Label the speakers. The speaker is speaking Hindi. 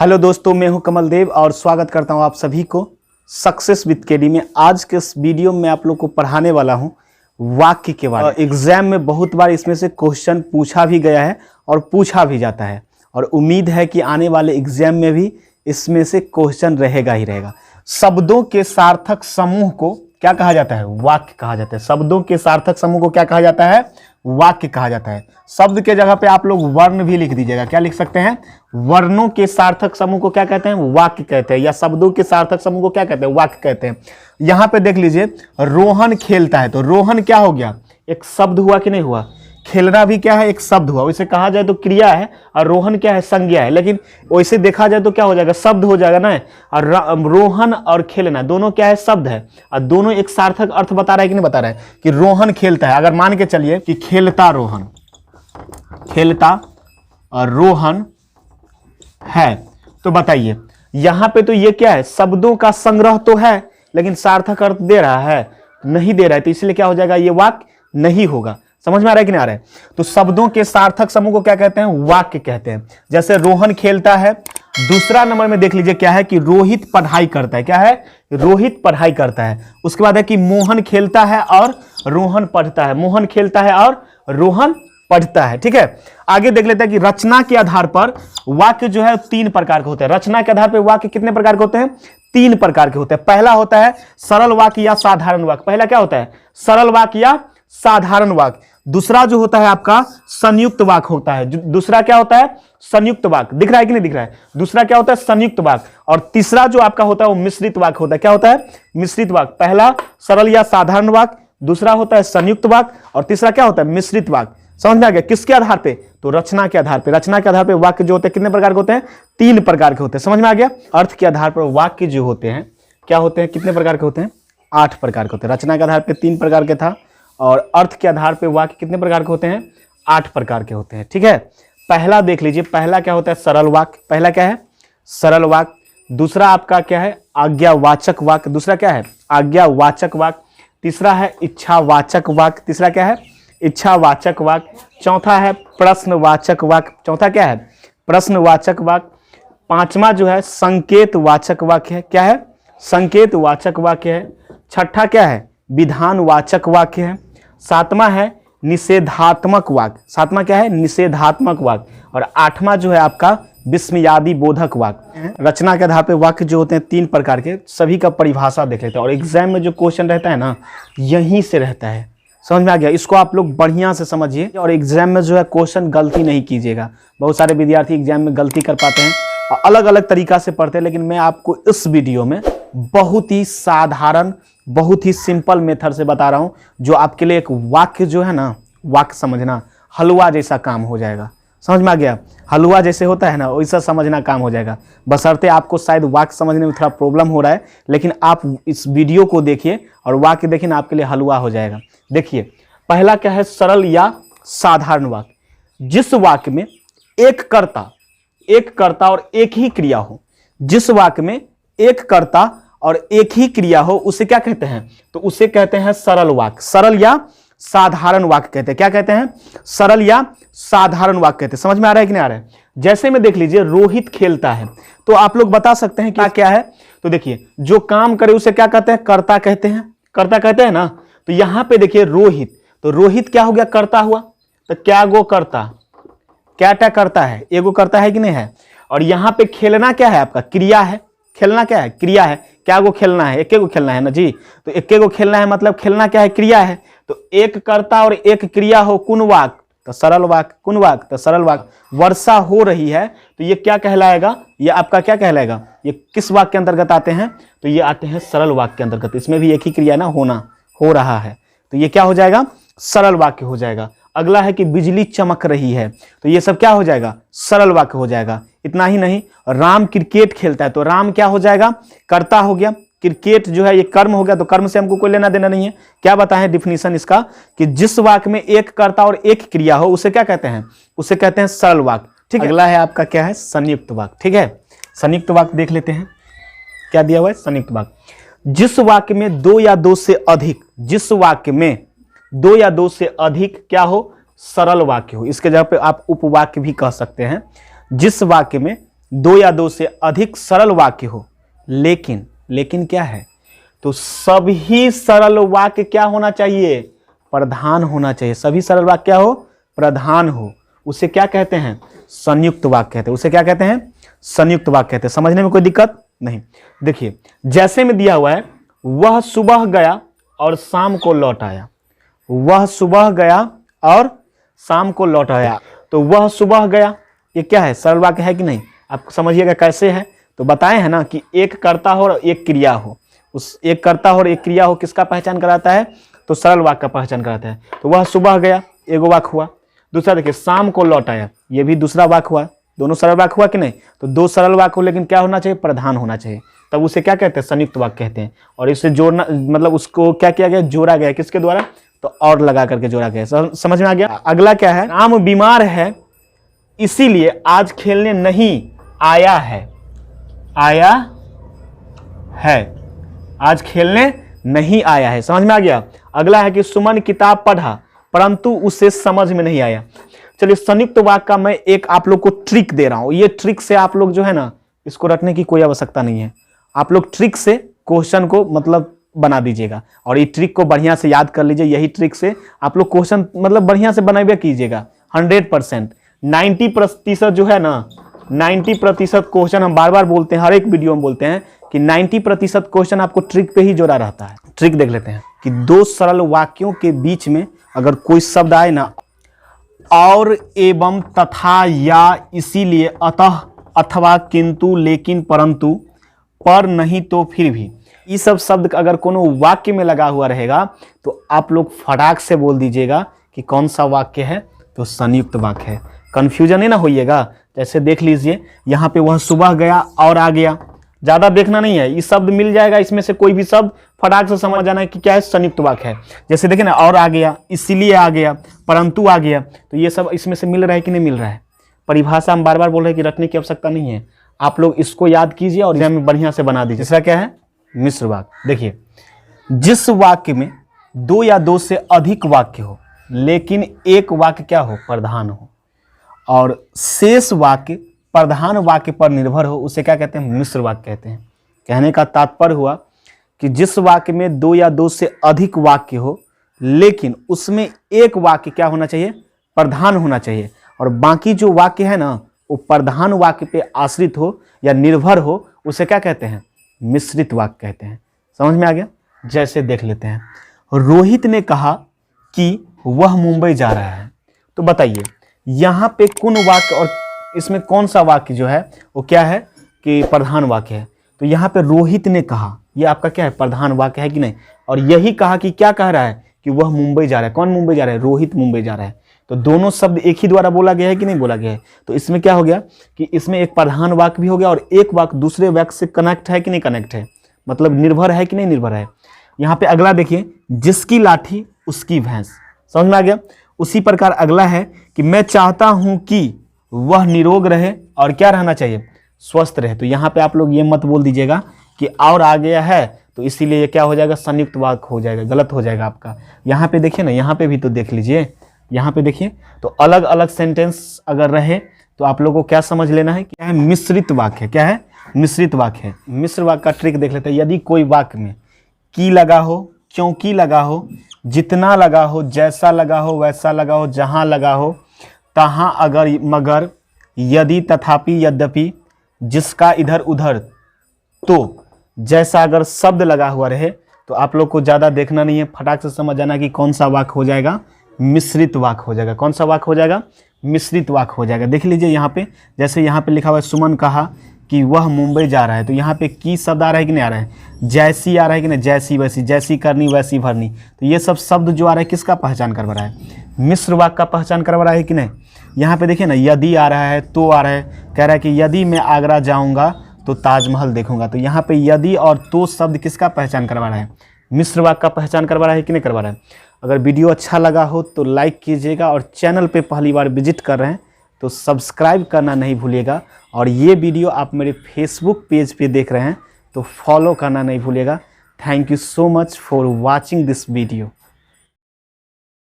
Speaker 1: हेलो दोस्तों, मैं हूं कमल देव और स्वागत करता हूं आप सभी को सक्सेस विद केडी में। आज के इस वीडियो में आप लोग को पढ़ाने वाला हूं वाक्य के बारे में। एग्जाम में बहुत बार इसमें से क्वेश्चन पूछा भी गया है और पूछा भी जाता है और उम्मीद है कि आने वाले एग्जाम में भी इसमें से क्वेश्चन रहेगा ही रहेगा। शब्दों के सार्थक समूह को क्या कहा जाता है? वाक्य कहा जाता है। शब्दों के सार्थक समूह को क्या कहा जाता है? वाक्य कहा जाता है। शब्द के जगह पे आप लोग वर्ण भी लिख दीजिएगा। क्या लिख सकते हैं? वर्णों के सार्थक समूह को क्या कहते हैं? वाक्य कहते हैं। या शब्दों के सार्थक समूह को क्या कहते हैं? वाक्य कहते हैं। यहां पे देख लीजिए, रोहन खेलता है तो रोहन क्या हो गया? एक शब्द हुआ कि नहीं हुआ? खेलना भी क्या है? एक शब्द हुआ। वैसे कहा जाए तो क्रिया है और रोहन क्या है? संज्ञा है। लेकिन वैसे देखा जाए तो क्या हो जाएगा? शब्द हो जाएगा ना। और रोहन और खेलना दोनों क्या है? शब्द है और दोनों एक सार्थक अर्थ बता रहा है कि नहीं बता रहा है? कि रोहन खेलता है। अगर मान के चलिए कि खेलता रोहन, खेलता और रोहन है, तो बताइए यहां पे तो ये क्या है? शब्दों का संग्रह तो है लेकिन सार्थक अर्थ दे रहा है? नहीं दे रहा है, तो इसलिए क्या हो जाएगा? ये वाक्य नहीं होगा। समझ में आ रहा है कि नहीं आ रहा है? तो शब्दों के सार्थक समूह को क्या कहते हैं? वाक्य कहते हैं। जैसे रोहन खेलता है। दूसरा नंबर में देख लीजिए क्या है? कि रोहित पढ़ाई करता है। क्या है? रोहित पढ़ाई करता है। उसके बाद है कि मोहन खेलता है और रोहन पढ़ता है। मोहन खेलता है और रोहन पढ़ता है। ठीक है, आगे देख लेते हैं कि रचना के आधार पर वाक्य जो है 3 प्रकार के होते हैं। रचना के आधार पर वाक्य कितने प्रकार के होते हैं? 3 प्रकार के होते हैं। पहला होता है सरल वाक्य या साधारण वाक्य। पहला क्या होता है? सरल वाक्य या साधारण वाक्य। दूसरा जो होता है आपका संयुक्त वाक्य होता है। दूसरा क्या होता है? संयुक्त वाक्य। दिख रहा है कि नहीं दिख रहा है? दूसरा क्या होता है? संयुक्त वाक्य। और तीसरा जो आपका होता है वो मिश्रित वाक्य होता है। क्या होता है? मिश्रित वाक्य। पहला सरल या साधारण वाक्य, दूसरा होता है संयुक्त वाक्य और तीसरा क्या होता है? मिश्रित वाक्य। समझ में आ गया? किसके आधार पे? तो रचना के आधार पे। रचना के आधार पे वाक्य जो होते हैं कितने प्रकार के होते हैं? 3 प्रकार के होते हैं। समझ में आ गया? अर्थ के आधार पर वाक्य जो होते हैं क्या होते हैं? कितने प्रकार के होते हैं? 8 प्रकार के होते हैं। रचना के आधार पे 3 प्रकार के था और अर्थ के आधार पे वाक्य कितने प्रकार के होते हैं? 8 प्रकार के होते हैं। ठीक है, पहला देख लीजिए। पहला क्या होता है? सरल वाक्य। पहला क्या है? सरल वाक्य। दूसरा आपका क्या है? आज्ञावाचक वाक्य। दूसरा क्या है? आज्ञावाचक वाक्य। तीसरा है इच्छावाचक वाक्य। तीसरा क्या है? इच्छावाचक वाक्य। चौथा है प्रश्नवाचक वाक्य। चौथा क्या है? प्रश्नवाचक वाक्य। पांचवा जो है संकेतवाचक वाक्य है। क्या है? संकेतवाचक वाक्य है। छठा क्या है? विधानवाचक वाक्य है। सातवां है निषेधात्मक वाक्य। सातवां क्या है? निषेधात्मक वाक्य। और आठवां जो है आपका विस्मयादि बोधक वाक्य। रचना के आधार पर वाक्य जो होते हैं 3 प्रकार के, सभी का परिभाषा देख लेते हैं। और एग्जाम में जो क्वेश्चन रहता है ना, यहीं से रहता है। समझ में आ गया? इसको आप लोग बढ़िया से समझिए और एग्जाम में जो है क्वेश्चन गलती नहीं कीजिएगा। बहुत सारे विद्यार्थी एग्जाम में गलती कर पाते हैं और अलग अलग तरीका से पढ़ते हैं, लेकिन मैं आपको इस वीडियो में बहुत ही साधारण, बहुत ही सिंपल मेथड से बता रहा हूं, जो आपके लिए एक वाक्य जो है ना, वाक्य समझना हलवा जैसा काम हो जाएगा। समझ में आ गया? हलवा जैसे होता है ना, वैसा समझना काम हो जाएगा। बशर्ते आपको शायद वाक्य समझने में थोड़ा प्रॉब्लम हो रहा है, लेकिन आप इस वीडियो को देखिए और वाक्य देखिए ना, आपके लिए हलवा हो जाएगा। देखिए, पहला क्या है? सरल या साधारण वाक्य। जिस वाक्य में एक कर्ता और एक ही क्रिया हो। जिस वाक्य में एक कर्ता और एक ही क्रिया हो, उसे क्या कहते हैं? तो उसे कहते हैं सरल वाक्य। सरल या साधारण वाक्य कहते हैं। क्या कहते हैं? सरल या साधारण वाक्य कहते हैं। समझ में आ रहा है कि नहीं आ रहा है? जैसे में देख लीजिए, रोहित खेलता है, तो आप लोग बता सकते हैं क्या है? तो देखिए, जो काम करे उसे क्या कहते हैं? कर्ता कहते हैं। कर्ता कहते हैं ना। तो यहां पे देखिए रोहित, तो रोहित क्या हो गया? कर्ता हुआ। तो क्या गो कर्ता? क्या करता है? एगो करता है कि नहीं है? और यहां पे खेलना क्या है? आपका क्रिया है। खेलना क्या है? क्रिया है। क्या गो खेलना है? एक गो खेलना है ना जी। तो एक गो खेलना है मतलब खेलना क्या है? क्रिया है। तो एक कर्ता और एक क्रिया हो, कुन वाक्य? तो सरल वाक्य। कुन वाक्य? तो सरल वाक्य। वर्षा हो रही है, तो ये क्या कहलाएगा? ये आपका क्या कहलाएगा? ये किस वाक्य के अंतर्गत आते हैं? तो ये आते हैं सरल वाक्य के अंतर्गत। इसमें भी एक ही क्रिया ना, होना, हो रहा है, तो ये क्या हो जाएगा? सरल वाक्य हो जाएगा। अगला है कि बिजली चमक रही है, तो ये सब क्या हो जाएगा? सरल वाक्य हो जाएगा। इतना ही नहीं, राम क्रिकेट खेलता है, तो राम क्या हो जाएगा? कर्ता हो गया। क्रिकेट जो है ये कर्म हो गया, तो कर्म से हमको कोई लेना देना नहीं है। क्या बताएं डिफिनीशन इसका? कि जिस वाक्य में एक कर्ता और एक क्रिया हो, उसे क्या कहते हैं? उसे कहते हैं सरल वाक्य। ठीक है, अगला है आपका क्या है? संयुक्त वाक्य। ठीक है, संयुक्त वाक्य देख लेते हैं क्या दिया हुआ है। संयुक्त वाक्य, जिस वाक्य में 2 या 2 से अधिक, जिस वाक्य में 2 या 2 से अधिक क्या हो? सरल वाक्य हो। इसके जगह पे आप उपवाक्य भी कह सकते हैं। जिस वाक्य में दो या दो से अधिक सरल वाक्य हो, लेकिन क्या है, तो सभी सरल वाक्य क्या होना चाहिए, प्रधान होना चाहिए। सभी सरल वाक्य क्या हो, प्रधान हो। उसे क्या कहते हैं, संयुक्त वाक्य कहते हैं। उसे क्या कहते हैं, संयुक्त वाक्य कहते हैं। समझने में कोई दिक्कत नहीं। देखिए जैसे में दिया हुआ है, वह सुबह गया और शाम को लौट आया। वह सुबह गया और शाम को लौट आया। तो वह सुबह गया, ये क्या है, सरल वाक्य है कि नहीं, आप समझिएगा कैसे है। तो बताए हैं ना कि एक कर्ता हो और एक क्रिया हो। उस एक कर्ता हो और एक क्रिया हो किसका पहचान कराता है, तो सरल वाक्य का पहचान कराता है। तो वह सुबह गया, एगो वाक्य हुआ। दूसरा देखिए, शाम को लौट आया, ये भी दूसरा वाक्य हुआ। दोनों सरल वाक्य हुआ कि नहीं। तो दो सरल वाक्य हो, लेकिन क्या होना चाहिए, प्रधान होना चाहिए। तब उसे क्या कहते हैं, संयुक्त वाक्य कहते हैं। और इसे जोड़ना मतलब उसको क्या किया गया, जोड़ा गया, किसके द्वारा, तो और लगा करके जोड़ा गया। समझ में आ गया। अगला क्या है, राम बीमार है इसीलिए आज खेलने नहीं आया है। आया है, आज खेलने नहीं आया है। समझ में आ गया। अगला है कि सुमन किताब पढ़ा परंतु उसे समझ में नहीं आया। चलिए संयुक्त वाक्य का मैं एक आप लोग को ट्रिक दे रहा हूं। ये ट्रिक से आप लोग जो है ना, इसको रटने की कोई आवश्यकता नहीं है। आप लोग ट्रिक से क्वेश्चन को मतलब बना दीजिएगा और ये ट्रिक को बढ़िया से याद कर लीजिए। यही ट्रिक से आप लोग क्वेश्चन मतलब बढ़िया से बनाइए कीजिएगा। 100% 90% जो है ना, 90% क्वेश्चन हम बार बार बोलते हैं, हर एक वीडियो में बोलते हैं कि 90% क्वेश्चन आपको ट्रिक पे ही जोड़ा रहता है। ट्रिक देख लेते हैं कि दो सरल वाक्यों के बीच में अगर कोई शब्द आए ना, और, एवं, तथा, या, इसीलिए, अतः, अथवा, किंतु, लेकिन, परंतु, पर, नहीं, तो, फिर भी, ये सब शब्द अगर कोनो वाक्य में लगा हुआ रहेगा तो आप लोग फटाक से बोल दीजिएगा कि कौन सा वाक्य है, तो संयुक्त वाक्य है। कंफ्यूजन ही ना होइएगा। जैसे देख लीजिए यहाँ पे, वह सुबह गया और आ गया। ज्यादा देखना नहीं है, ये शब्द मिल जाएगा, इसमें से कोई भी शब्द फटाक से समझ जाना है कि क्या है, संयुक्त वाक्य है। जैसे देखिए ना, और आ गया, इसीलिए आ गया, परंतु आ गया, तो ये सब इसमें से मिल रहा है कि नहीं मिल रहा है। परिभाषा हम बार बार बोल रहे हैं कि रटने की आवश्यकता नहीं है। आप लोग इसको याद कीजिए और एग्जाम में बढ़िया से बना दीजिए। तीसरा क्या है, मिश्र वाक्य। देखिए जिस वाक्य में दो या दो से अधिक वाक्य हो लेकिन एक वाक्य क्या हो, प्रधान हो, और शेष वाक्य प्रधान वाक्य पर निर्भर हो, उसे क्या कहते हैं, मिश्र वाक्य कहते हैं। कहने का तात्पर्य हुआ कि जिस वाक्य में दो या दो से अधिक वाक्य हो लेकिन उसमें एक वाक्य क्या होना चाहिए, प्रधान होना चाहिए, और बाकी जो वाक्य है ना वो प्रधान वाक्य पे आश्रित हो या निर्भर हो, उसे क्या कहते हैं, मिश्रित वाक्य कहते हैं। समझ में आ गया। जैसे देख लेते हैं, रोहित ने कहा कि वह मुंबई जा रहा है। तो बताइए यहाँ पे कौन वाक्य और इसमें कौन सा वाक्य जो है वो क्या है कि प्रधान वाक्य है। तो यहाँ पे रोहित ने कहा, ये आपका क्या है, प्रधान वाक्य है कि नहीं। और यही कहा कि क्या कह रहा है कि वह मुंबई जा रहा है। कौन मुंबई जा रहा है, रोहित मुंबई जा रहा है। तो दोनों शब्द एक ही द्वारा बोला गया है कि नहीं बोला गया है। तो इसमें क्या हो गया कि इसमें एक प्रधान वाक्य भी हो गया और एक वाक्य दूसरे वाक्य से कनेक्ट है कि नहीं कनेक्ट है, मतलब निर्भर है कि नहीं निर्भर है। यहाँ पे अगला देखिए, जिसकी लाठी उसकी भैंस। समझ में आ गया। उसी प्रकार अगला है कि मैं चाहता हूं कि वह निरोग रहे और क्या रहना चाहिए, स्वस्थ रहे। तो यहाँ पे आप लोग ये मत बोल दीजिएगा कि और आ गया है तो इसीलिए ये क्या हो जाएगा, संयुक्त वाक्य हो जाएगा, गलत हो जाएगा आपका। यहाँ पे देखिए ना, यहाँ पे भी तो देख लीजिए, यहाँ पे देखिए, तो अलग अलग सेंटेंस अगर रहे तो आप लोगों को क्या समझ लेना है, क्या है, मिश्रित वाक्य है। क्या है, मिश्रित वाक्य है। मिश्र वाक्य का ट्रिक देख लेते हैं। यदि कोई वाक्य में की लगा हो, क्योंकि लगा हो, जितना लगा हो, जैसा लगा हो, वैसा लगा हो, जहां लगा हो, तहां, अगर, मगर, यदि, तथापि, यद्यपि, जिसका, इधर उधर, तो जैसा अगर शब्द लगा हुआ रहे तो आप लोग को ज्यादा देखना नहीं है, फटाक से समझ जाना कि कौन सा वाक्य हो जाएगा, मिश्रित वाक्य हो जाएगा। कौन सा वाक्य हो जाएगा, मिश्रित वाक्य हो जाएगा। देख लीजिए यहाँ पे, जैसे यहाँ पे लिखा हुआ है, सुमन कहा कि वह मुंबई जा रहा है। तो यहाँ पे की शब्द आ रहा है कि नहीं आ रहा है, जैसी आ रहा है कि नहीं, जैसी वैसी, जैसी करनी वैसी भरनी। तो ये सब शब्द जो आ रहा है किसका पहचान करवा रहा है, मिश्र वाक्य का पहचान करवा रहा है कि नहीं। यहाँ पे देखिए ना, यदि आ रहा है, तो आ रहा है, कह रहा है कि यदि मैं आगरा जाऊँगा तो ताजमहल देखूंगा। तो यहाँ पे यदि और तो शब्द किसका पहचान करवा रहा है, मिश्र वाक्य का पहचान करवा रहा है कि नहीं करवा रहा है। अगर वीडियो अच्छा लगा हो तो लाइक कीजिएगा और चैनल पे पहली बार विजिट कर रहे हैं तो सब्सक्राइब करना नहीं भूलिएगा। और ये वीडियो आप मेरे फेसबुक पेज पे देख रहे हैं तो फॉलो करना नहीं भूलिएगा। Thank you so much for watching this video.